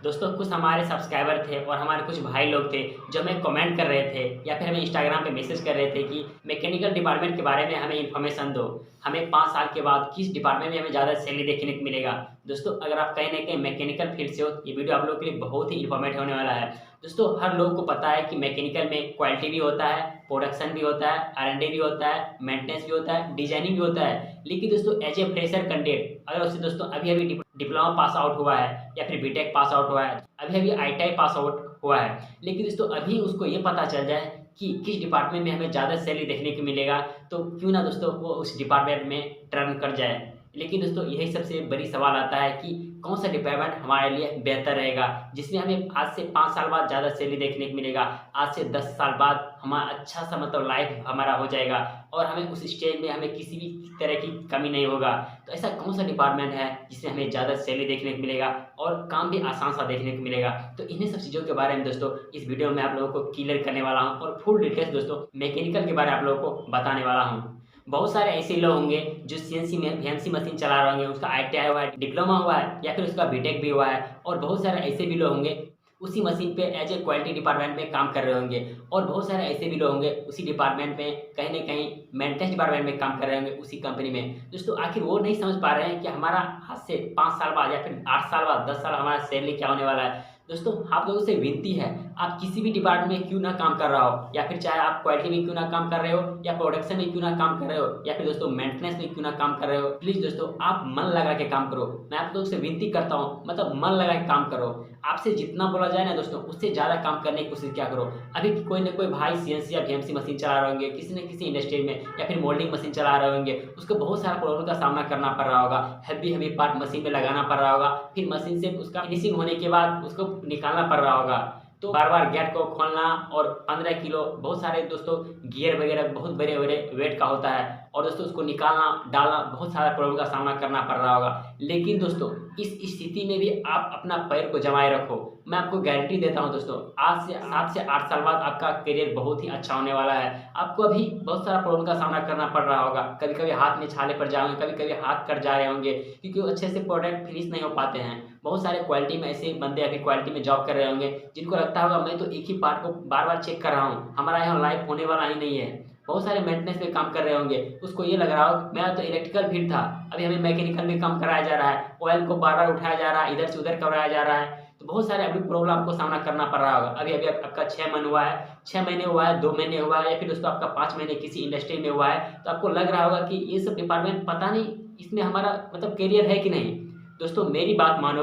दोस्तों कुछ हमारे सब्सक्राइबर थे और हमारे कुछ भाई लोग थे जो हमें कमेंट कर रहे थे या फिर हमें इंस्टाग्राम पे मैसेज कर रहे थे कि मैकेनिकल डिपार्टमेंट के बारे में हमें इन्फॉर्मेशन दो। हमें 5 साल के बाद किस डिपार्टमेंट में हमें ज़्यादा सैलरी देखने को मिलेगा। दोस्तों अगर आप कहीं ना कहीं मैकेनिकल फील्ड से हो, ये वीडियो आप लोगों के लिए बहुत ही इन्फॉर्मेटिव होने वाला है। दोस्तों हर लोग को पता है कि मैकेनिकल में क्वालिटी भी होता है, प्रोडक्शन भी होता है, R&D भी होता है, मेंटेनेंस भी होता है, डिजाइनिंग भी होता है। लेकिन दोस्तों एज ए फ्रेशर कैंडिडेट अगर उससे दोस्तों अभी अभी डिप्लोमा पास आउट हुआ है या फिर बीटेक पास आउट हुआ है, अभी अभी ITI पास आउट हुआ है, लेकिन दोस्तों अभी उसको ये पता चल जाए कि किस डिपार्टमेंट में हमें ज़्यादा सैलरी देखने को मिलेगा, तो क्यों ना दोस्तों वो उस डिपार्टमेंट में टर्न कर जाए। लेकिन दोस्तों यही सबसे बड़ी सवाल आता है कि कौन सा डिपार्टमेंट हमारे लिए बेहतर रहेगा, जिसमें हमें आज से 5 साल बाद ज़्यादा सैलरी देखने को मिलेगा, आज से 10 साल बाद हमारा अच्छा सा मतलब लाइफ हमारा हो जाएगा और हमें उस स्टेज में हमें किसी भी तरह की कमी नहीं होगा। तो ऐसा कौन सा डिपार्टमेंट है जिसमें हमें ज़्यादा सैलरी देखने को मिलेगा और काम भी आसान सा देखने को मिलेगा। तो इन्हीं सब चीज़ों के बारे में दोस्तों इस वीडियो में आप लोगों को क्लियर करने वाला हूँ और फुल डिटेल्स दोस्तों मैकेनिकल के बारे में आप लोगों को बताने वाला हूँ। बहुत सारे ऐसे लोग होंगे जो CNC में VNC मशीन चला रहे होंगे, उसका ITI हुआ है, डिप्लोमा हुआ है या फिर उसका बीटेक भी हुआ है, और बहुत सारे ऐसे भी लोग होंगे उसी मशीन पे एज ए क्वालिटी डिपार्टमेंट में काम कर रहे होंगे, और बहुत सारे ऐसे भी लोग होंगे उसी डिपार्टमेंट में कहीं ना कहीं मेंटेनेंस डिपार्टमेंट में काम कर रहे होंगे उसी कंपनी में। दोस्तों आखिर वो नहीं समझ पा रहे हैं कि हमारा आज से 5 साल बाद या फिर 8 साल बाद 10 साल हमारा सैलरी क्या होने वाला है। दोस्तों आप लोगों से विनती है, आप किसी भी डिपार्टमेंट में क्यों ना काम कर रहा हो, या फिर चाहे आप क्वालिटी में क्यों ना काम कर रहे हो, या प्रोडक्शन में क्यों ना काम कर रहे हो, या फिर दोस्तों मेंटेनेंस में क्यों ना काम कर रहे हो, प्लीज दोस्तों आप मन लगा के काम करो। मैं आप लोगों से विनती करता हूँ, मतलब मन लगा के काम करो। आपसे जितना बोला जाए ना दोस्तों उससे ज़्यादा काम करने की कोशिश क्या करो। अभी कोई ना कोई भाई CNC या VNC मशीन चला रहे होंगे किसी न किसी इंडस्ट्री में, या फिर मोल्डिंग मशीन चला रहे होंगे, उसको बहुत सारा प्रॉब्लम का सामना करना पड़ रहा होगा, हैवी हैवी पार्ट मशीन में लगाना पड़ रहा होगा, फिर मशीन से उसका फिनिशिंग होने के बाद उसको निकालना पड़ रहा होगा। तो बार बार गेट को खोलना, और 15 किलो बहुत सारे दोस्तों गियर वगैरह बहुत बड़े बड़े वेट का होता है, और दोस्तों उसको निकालना डालना बहुत सारा प्रॉब्लम का सामना करना पड़ रहा होगा। लेकिन दोस्तों इस स्थिति में भी आप अपना पैर को जमाए रखो। मैं आपको गारंटी देता हूं दोस्तों, आज से 7 से 8 साल बाद आपका करियर बहुत ही अच्छा होने वाला है। आपको अभी बहुत सारा प्रॉब्लम का सामना करना पड़ रहा होगा, कभी कभी हाथ में छाले पड़ जाएंगे, कभी कभी हाथ कट जा रहे होंगे क्योंकि वो अच्छे से प्रोडक्ट फिनिश नहीं हो पाते हैं। बहुत सारे क्वालिटी में ऐसे बंदे अभी क्वालिटी में जॉब कर रहे होंगे जिनको लगता होगा मैं तो एक ही पार्ट को बार बार चेक कर रहा हूँ, हमारा यहाँ लाइफ होने वाला ही नहीं है। बहुत सारे मेंटेनेंस में काम कर रहे होंगे, उसको ये लग रहा हो मैं तो इलेक्ट्रिकल फील्ड था, अभी हमें मैकेनिकल में काम कराया जा रहा है, ऑयल को बार बार उठाया जा रहा है, इधर से उधर कराया जा रहा है। तो बहुत सारे अभी प्रॉब्लम आपको सामना करना पड़ रहा होगा। अभी अभी आपका 6 महीने हुआ है, 6 महीने हुआ है, 2 महीने हुआ है, या फिर दोस्तों आपका 5 महीने किसी इंडस्ट्री में हुआ है, तो आपको लग रहा होगा कि ये सब डिपार्टमेंट पता नहीं इसमें हमारा मतलब करियर है कि नहीं। दोस्तों मेरी बात मानो,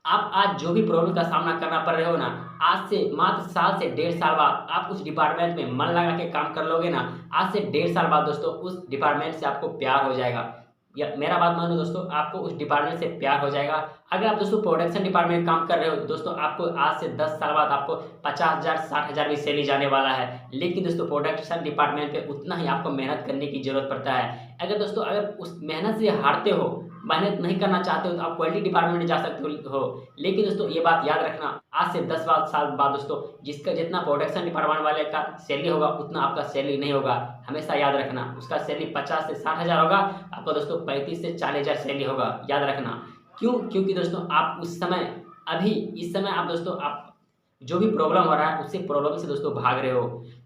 आप आज जो भी प्रॉब्लम का सामना करना पड़ रहे हो ना, आज से मात्र साल से 1.5 साल बाद आप उस डिपार्टमेंट में मन लगा के काम कर लोगे ना, आज से 1.5 साल बाद दोस्तों उस डिपार्टमेंट से आपको प्यार हो जाएगा। या मेरा बात मानो दोस्तों, आपको उस डिपार्टमेंट से प्यार हो जाएगा। अगर आप दोस्तों प्रोडक्शन डिपार्टमेंट में काम कर रहे हो दोस्तों, आपको आज से 10 साल बाद आपको 50,000 60,000 भी सैलरी जाने वाला है। लेकिन दोस्तों प्रोडक्शन डिपार्टमेंट पे उतना ही आपको मेहनत करने की जरूरत पड़ता है। अगर दोस्तों अगर उस मेहनत से हारते हो, मेहनत नहीं करना चाहते हो, तो आप क्वालिटी डिपार्टमेंट में जा सकते हो। लेकिन दोस्तों ये बात याद रखना, आज से 10 साल बाद दोस्तों जिसका जितना प्रोडक्शन डिपार्टमेंट वाले का सैलरी होगा उतना आपका सैलरी नहीं होगा। हमेशा याद रखना, उसका सैलरी 50 से 60,000 होगा, आपका दोस्तों 35 से 40,000 सैलरी होगा। याद रखना क्यों, क्योंकि दोस्तों आप उस समय अभी इस समय आप दोस्तों आप जो भी प्रॉब्लम हो रहा है उससे प्रॉब्लम से दोस्तों भाग रहे हो।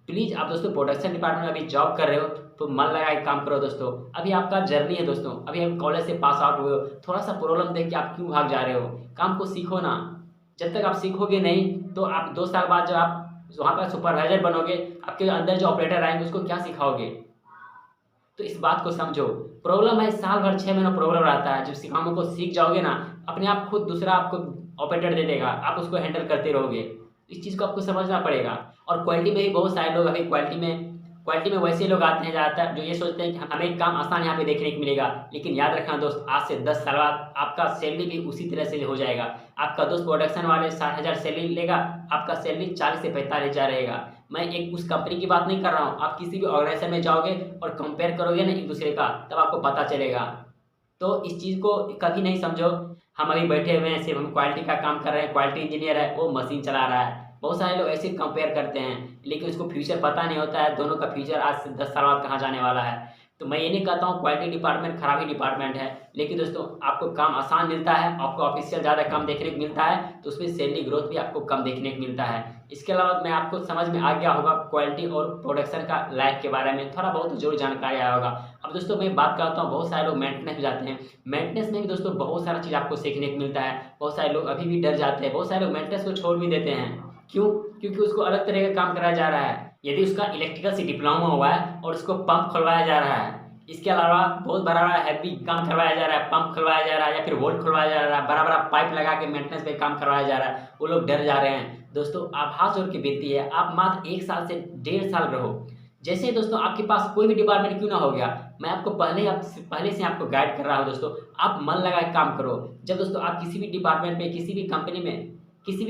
प्लीज़ आप दोस्तों प्रोडक्शन डिपार्टमेंट में अभी जॉब कर रहे हो तो मन लगा के काम करो दोस्तों। अभी आपका जर्नी है दोस्तों, अभी आप कॉलेज से पास आउट हुए हो, थोड़ा सा प्रॉब्लम देख के आप क्यों भाग जा रहे हो। काम को सीखो ना, जब तक आप सीखोगे नहीं तो आप 2 साल बाद जब आप वहाँ पर सुपरवाइजर बनोगे, आपके अंदर जो ऑपरेटर आएंगे उसको क्या सिखाओगे। तो इस बात को समझो। प्रॉब्लम है साल भर 6 महीना प्रॉब्लम रहता है, जब कामों को सीख जाओगे ना अपने आप खुद दूसरा आपको ऑपरेटर दे देगा, आप उसको हैंडल करते रहोगे। इस चीज़ को आपको समझना पड़ेगा। और क्वालिटी में भी बहुत सारे लोग अभी क्वालिटी में वैसे लोग आते हैं ज़्यादातर जो ये सोचते हैं कि हमें काम आसान यहाँ पे देखने को मिलेगा। लेकिन याद रखना दोस्त, आज से 10 साल बाद आपका सैलरी भी उसी तरह से हो जाएगा। आपका दोस्त प्रोडक्शन वाले 60,000 सैलरी लेगा, आपका सैलरी 40 से 45,000 रहेगा। मैं एक उस कंपनी की बात नहीं कर रहा हूँ, आप किसी भी ऑर्गेनाइजेशन में जाओगे और कंपेयर करोगे ना एक दूसरे का, तब आपको पता चलेगा। तो इस चीज़ को कभी नहीं समझो हम अभी बैठे हुए हैं सिर्फ हम क्वालिटी का काम कर रहे हैं, क्वालिटी इंजीनियर है वो मशीन चला रहा है। बहुत सारे लोग ऐसे कंपेयर करते हैं लेकिन उसको फ्यूचर पता नहीं होता है, दोनों का फ्यूचर आज से 10 साल बाद कहाँ जाने वाला है। तो मैं ये नहीं कहता हूँ क्वालिटी डिपार्टमेंट खराब ही डिपार्टमेंट है, लेकिन दोस्तों आपको काम आसान मिलता है, आपको ऑफिशियल ज़्यादा कम देखने को मिलता है, तो उसमें सैलरी ग्रोथ भी आपको कम देखने को मिलता है। इसके अलावा मैं आपको समझ में आ गया होगा क्वालिटी और प्रोडक्शन का लाइफ के बारे में थोड़ा बहुत जरूर जानकारी आया होगा। अब दोस्तों मैं बात करता हूँ, बहुत सारे लोग मेंटेनेंस में जाते हैं, मेंटेनेंस में भी दोस्तों बहुत सारा चीज़ आपको सीखने को मिलता है। बहुत सारे लोग अभी भी डर जाते हैं, बहुत सारे लोग मेंटेनेंस को छोड़ भी देते हैं। क्यों? क्योंकि उसको अलग तरह का काम कराया जा रहा है। यदि उसका इलेक्ट्रिकल से डिप्लोमा हुआ है और उसको पंप खुलवाया जा रहा है, इसके अलावा बहुत बड़ा बड़ा हैवी काम करवाया जा रहा है, पंप खुलवाया जा रहा है या फिर वोल्ट खुलवाया जा रहा है, बड़ा बड़ा पाइप लगा के मेंटेनेंस पे काम करवाया जा रहा है, वो लोग डर जा रहे हैं। दोस्तों आप हाथ जोड़ के विनती है, आप मात्र 1 साल से 1.5 साल रहो। जैसे ही दोस्तों आपके पास कोई भी डिपार्टमेंट क्यों ना हो गया, मैं आपको पहले से आपको गाइड कर रहा हूँ दोस्तों, आप मन लगा के काम करो। जब दोस्तों आप किसी भी डिपार्टमेंट में, किसी भी कंपनी में, किसी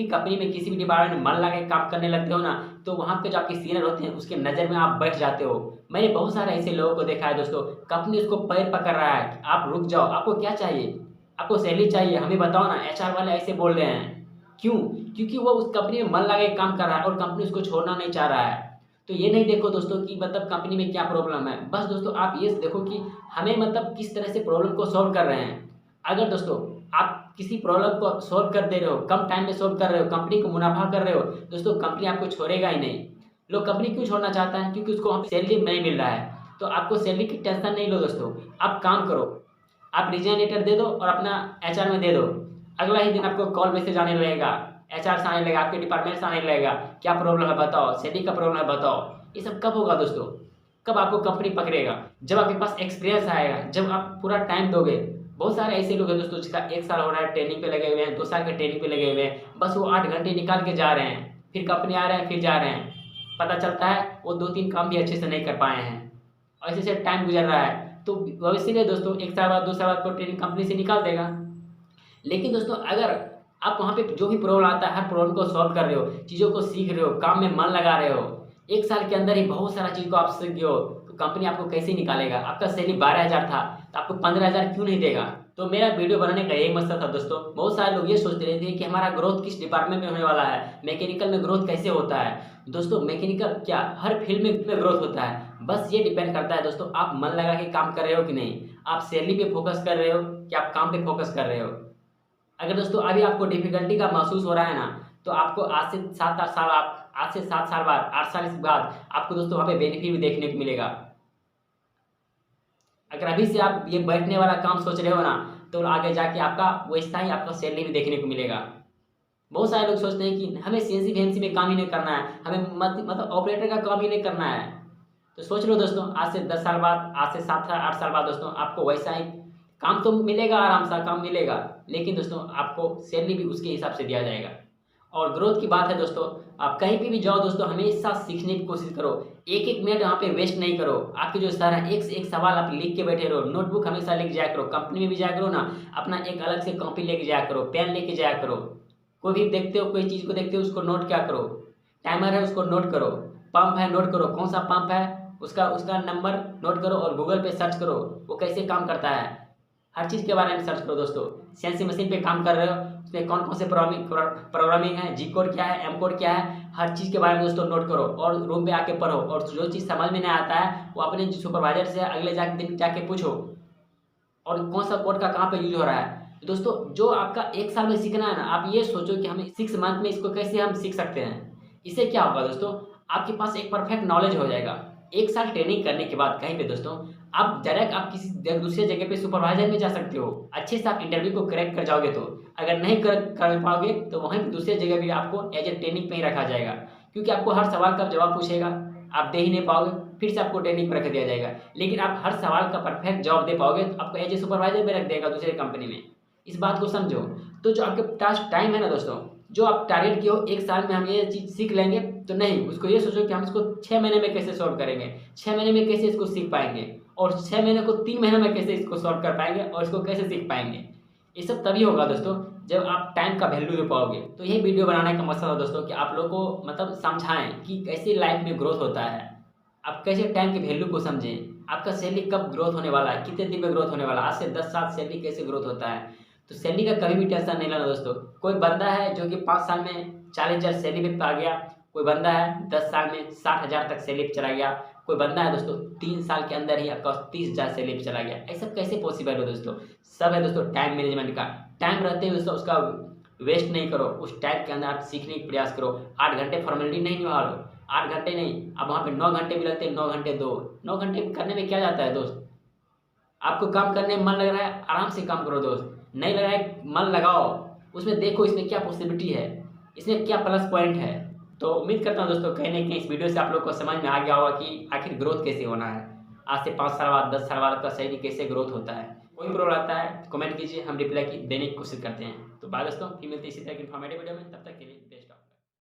भी डिपार्टमेंट में मन लगा के काम करने लगते हो ना, तो वहाँ पे जो आपके सीनियर होते हैं उसके नज़र में आप बैठ जाते हो। मैंने बहुत सारे ऐसे लोगों को देखा है दोस्तों, कंपनी उसको पैर पकड़ रहा है कि आप रुक जाओ, आपको क्या चाहिए, आपको सैलरी चाहिए, हमें बताओ ना। एचआर वाले ऐसे बोल रहे हैं, क्यों? क्योंकि वो उस कंपनी में मन लगा के काम कर रहा है और कंपनी उसको छोड़ना नहीं चाह रहा है। तो ये नहीं देखो दोस्तों कि मतलब कंपनी में क्या प्रॉब्लम है, बस दोस्तों आप ये देखो कि हमें मतलब किस तरह से प्रॉब्लम को सॉल्व कर रहे हैं। अगर दोस्तों आप किसी प्रॉब्लम को सॉल्व कर दे रहे हो, कम टाइम में सॉल्व कर रहे हो, कंपनी को मुनाफा कर रहे हो, दोस्तों कंपनी आपको छोड़ेगा ही नहीं। लोग कंपनी क्यों छोड़ना चाहता है? क्योंकि उसको वहाँ पे सैलरी नहीं मिल रहा है। तो आपको सैलरी की टेंशन नहीं लो दोस्तों, आप काम करो, आप रिजाइन लेटर दे दो और अपना एचआर में दे दो। अगला ही दिन आपको कॉल मैसेज आने लगेगा, एचआर से आने लगेगा, आपके डिपार्टमेंट से आने लगेगा, क्या प्रॉब्लम है बताओ, सैलरी का प्रॉब्लम है बताओ। ये सब कब होगा दोस्तों? कब आपको कंपनी पकड़ेगा? जब आपके पास एक्सपीरियंस आएगा, जब आप पूरा टाइम दोगे। बहुत सारे ऐसे लोग हैं दोस्तों जिसका 1 साल हो रहा है ट्रेनिंग पे लगे हुए हैं, 2 साल के ट्रेनिंग पे लगे हुए हैं, बस वो 8 घंटे निकाल के जा रहे हैं, फिर कंपनी आ रहे हैं, फिर जा रहे हैं। पता चलता है वो 2-3 काम भी अच्छे से नहीं कर पाए हैं, और ऐसे ऐसे टाइम गुजर रहा है। तो भविष्य में दोस्तों 1 साल बाद 2 साल बाद को ट्रेनिंग कंपनी से निकाल देगा। लेकिन दोस्तों अगर आप वहाँ पे जो भी प्रॉब्लम आता है, हर प्रॉब्लम को सॉल्व कर रहे हो, चीज़ों को सीख रहे हो, काम में मन लगा रहे हो, 1 साल के अंदर ही बहुत सारा चीज़ को आप सीख गए हो, तो कंपनी आपको कैसे निकालेगा? आपका सैलरी 12,000 था तो आपको 15,000 क्यों नहीं देगा? तो मेरा वीडियो बनाने का यही मकसद था दोस्तों। बहुत सारे लोग ये सोचते रहते हैं कि हमारा ग्रोथ किस डिपार्टमेंट में होने वाला है, मैकेनिकल में ग्रोथ कैसे होता है। दोस्तों मैकेनिकल क्या, हर फील्ड में ग्रोथ होता है, बस ये डिपेंड करता है दोस्तों आप मन लगा के काम कर रहे हो कि नहीं, आप सैलरी पे फोकस कर रहे हो कि आप काम पे फोकस कर रहे हो। अगर दोस्तों अभी आपको डिफिकल्टी का महसूस हो रहा है ना, तो आपको आज से 7-8 साल आज से 7 साल बाद, 8 साल के बाद आपको दोस्तों वहाँ पे बेनिफिट भी देखने को मिलेगा। अगर अभी से आप ये बैठने वाला काम सोच रहे हो ना, तो आगे जाके आपका वैसा ही आपका सैलरी भी देखने को मिलेगा। बहुत सारे लोग सोचते हैं कि हमें सीएनसी वीएनसी में काम ही नहीं करना है, हमें मतलब ऑपरेटर का काम ही नहीं करना है। तो सोच लो दोस्तों, आज से 10 साल बाद, आज से 7 साल 8 साल बाद दोस्तों आपको वैसा ही काम तो मिलेगा, आराम सा काम मिलेगा, लेकिन दोस्तों आपको सैलरी भी उसके हिसाब से दिया जाएगा। और ग्रोथ की बात है दोस्तों, आप कहीं पे भी जाओ दोस्तों, हमेशा सीखने की कोशिश करो, एक मिनट यहाँ पे वेस्ट नहीं करो। आपके जो सर है एक से एक सवाल आप लिख के बैठे रहो, नोटबुक हमेशा लेके जाया करो, कंपनी में भी जाया करो ना, अपना एक अलग से कॉपी लेके जाया करो, पेन लेके जाया करो। कोई भी देखते हो, कोई चीज़ को देखते हो उसको नोट क्या करो, टाइमर है उसको नोट करो, पंप है नोट करो, कौन सा पंप है उसका नंबर नोट करो, और गूगल पे सर्च करो वो कैसे काम करता है, हर चीज़ के बारे में सर्च करो दोस्तों। सीएनसी मशीन पे काम कर रहे हो, उसमें कौन कौन से प्रोग्रामिंग है, जी कोड क्या है, एम कोड क्या है, हर चीज़ के बारे में दोस्तों नोट करो और रूम पे आके पढ़ो। और जो चीज़ समझ में नहीं आता है वो अपने सुपरवाइजर से अगले दिन जाके पूछो, और कौन सा कोड का कहाँ पे यूज हो रहा है। दोस्तों जो आपका 1 साल में सीखना है ना, आप ये सोचो कि हमें 6 मंथ में इसको कैसे हम सीख सकते हैं। इससे क्या होगा दोस्तों, आपके पास एक परफेक्ट नॉलेज हो जाएगा। 1 साल ट्रेनिंग करने के बाद कहीं पे दोस्तों आप डायरेक्ट आप किसी दूसरे जगह पे सुपरवाइजर में जा सकते हो, अच्छे से आप इंटरव्यू को क्रैक कर जाओगे। तो अगर नहीं कर पाओगे तो वहीं पे दूसरे जगह भी आपको एज ए ट्रेनिंग पे ही रखा जाएगा, क्योंकि आपको हर सवाल का जवाब पूछेगा, आप दे ही नहीं पाओगे, फिर से आपको ट्रेनिंग पर रख दिया जाएगा। लेकिन आप हर सवाल का परफेक्ट जवाब दे पाओगे तो आपको एज ए सुपरवाइजर में रख देगा दूसरे कंपनी में। इस बात को समझो। तो जो आपके पास टाइम है ना दोस्तों, जो आप टारगेट किए हो 1 साल में हम ये चीज़ सीख लेंगे, तो नहीं, उसको ये सोचो कि हम इसको 6 महीने में कैसे सॉल्व करेंगे, 6 महीने में कैसे इसको सीख पाएंगे, और 6 महीने को 3 महीने में कैसे इसको सॉल्व कर पाएंगे और इसको कैसे सीख पाएंगे। ये सब तभी होगा दोस्तों जब आप टाइम का वैल्यू दे पाओगे। तो यही वीडियो बनाने का मकसद है दोस्तों कि आप लोगों को मतलब समझाएं कि कैसे लाइफ में ग्रोथ होता है, आप कैसे टाइम के वैल्यू को समझें, आपका सैलरी कब ग्रोथ होने वाला है, कितने दिन में ग्रोथ होने वाला है, आज से 10 साल सैलरी कैसे ग्रोथ होता है। तो सैलरी का कभी भी टेंशन नहीं लेना दोस्तों। कोई बंदा है जो कि 5 साल में 40,000 सैलरी पे आ गया, कोई बंदा है 10 साल में 60,000 तक सैलरी पे चला गया, कोई बंदा है दोस्तों 3 साल के अंदर ही आपका 30,000 सैलरी चला गया, ऐसा कैसे पॉसिबल है दोस्तों? सब है दोस्तों टाइम मैनेजमेंट का। टाइम रहते हुए दोस्तों उसका वेस्ट नहीं करो, उस टाइम के अंदर आप सीखने की प्रयास करो। 8 घंटे फॉर्मेलिटी नहीं निभा लो, 8 घंटे नहीं, अब वहाँ पे 9 घंटे भी लगते हैं, 9 घंटे दो। 9 घंटे करने में क्या जाता है दोस्त? आपको काम करने में मन लग रहा है, आराम से काम करो दोस्त। नहीं लग रहा है, मन लगाओ, उसमें देखो इसमें क्या पॉसिबिलिटी है, इसमें क्या प्लस पॉइंट है। तो उम्मीद करता हूँ दोस्तों कहीं ना कहीं इस वीडियो से आप लोग को समझ में आ गया होगा कि आखिर ग्रोथ कैसे होना है। आज से 5 साल बाद 10 साल बाद का सही कैसे ग्रोथ होता है। कोई प्रॉब्लम आता है कमेंट कीजिए, हम रिप्लाई देने की कोशिश करते हैं। तो बाय दोस्तों, फिर मिलते हैं इसी तरह की इन्फॉर्मेटिव वीडियो में, तब तक के लिए।